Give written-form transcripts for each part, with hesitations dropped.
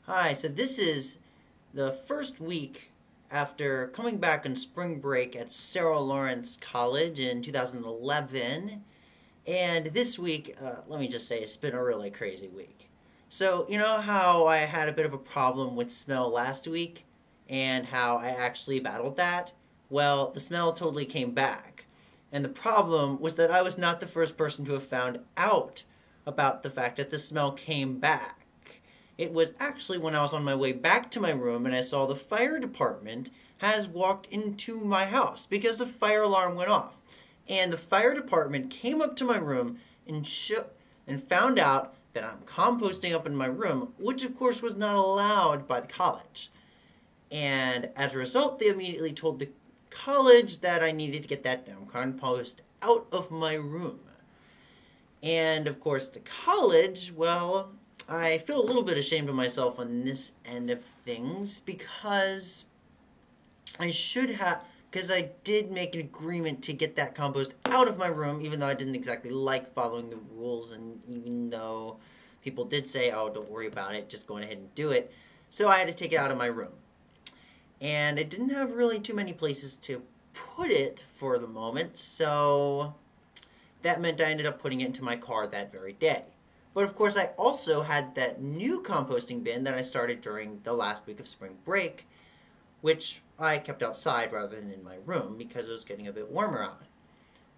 Hi, so this is the first week after coming back on spring break at Sarah Lawrence College in 2011. And this week, let me just say, it's been a really crazy week. So, you know how I had a bit of a problem with smell last week and how I actually battled that? Well, the smell totally came back. And the problem was that I was not the first person to have found out about the fact that the smell came back. It was actually when I was on my way back to my room and I saw the fire department has walked into my house because the fire alarm went off. And the fire department came up to my room and found out that I'm composting up in my room, which of course was not allowed by the college. And as a result, they immediately told the college that I needed to get that damn compost out of my room. And of course, the college, well, I feel a little bit ashamed of myself on this end of things because I did make an agreement to get that compost out of my room, even though I didn't exactly like following the rules, and even though people did say, oh, don't worry about it, just go ahead and do it. So I had to take it out of my room. And I didn't have really too many places to put it for the moment, so that meant I ended up putting it into my car that very day. But of course, I also had that new composting bin that I started during the last week of spring break, which I kept outside rather than in my room because it was getting a bit warmer out.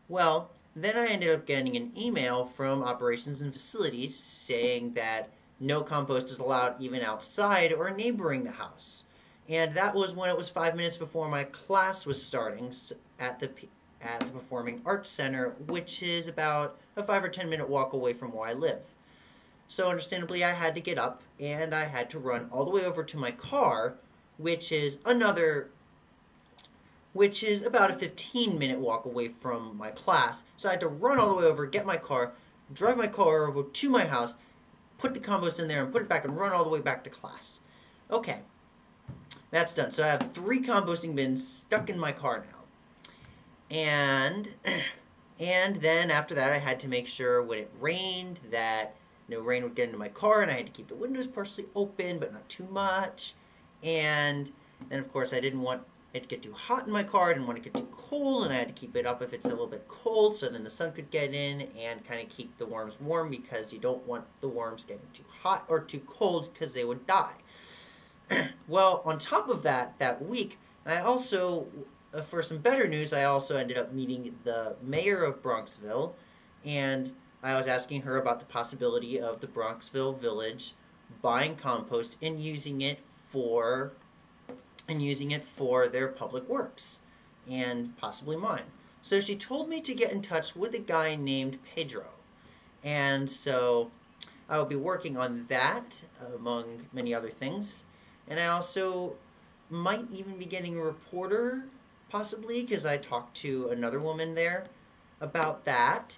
Well, then I ended up getting an email from operations and facilities saying that no compost is allowed even outside or neighboring the house. And that was when it was 5 minutes before my class was starting at the Performing Arts Center, which is about a 5 or 10 minute walk away from where I live. So understandably, I had to get up and I had to run all the way over to my car, which is about a 15-minute walk away from my class. So I had to run all the way over, get my car, drive my car over to my house, put the compost in there and put it back and run all the way back to class. Okay, that's done. So I have 3 composting bins stuck in my car now. And then after that, I had to make sure when it rained that no rain would get into my car, and I had to keep the windows partially open, but not too much. And then, of course, I didn't want it to get too hot in my car. I didn't want it to get too cold, and I had to keep it up if it's a little bit cold, so then the sun could get in and kind of keep the worms warm, because you don't want the worms getting too hot or too cold because they would die. Well, on top of that week, I also, for some better news, I also ended up meeting the mayor of Bronxville, and I was asking her about the possibility of the Bronxville Village buying compost and using it for their public works and possibly mine. So she told me to get in touch with a guy named Pedro. And so I will be working on that among many other things. And I also might even be getting a reporter, possibly, because I talked to another woman there about that.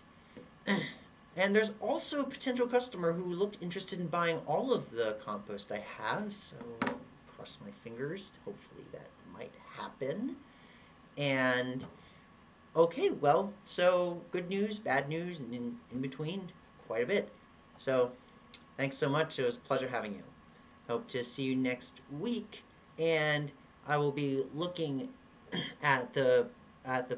And there's also a potential customer who looked interested in buying all of the compost I have, so cross my fingers. Hopefully that might happen. And okay, well, so good news, bad news, and in between, quite a bit. So thanks so much. It was a pleasure having you. Hope to see you next week, and I will be looking at the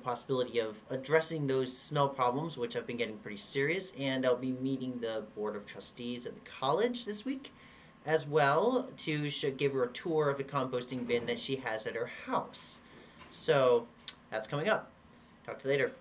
possibility of addressing those smell problems, which have been getting pretty serious, and I'll be meeting the Board of Trustees at the college this week as well to give her a tour of the composting bin that she has at her house. So that's coming up. Talk to you later.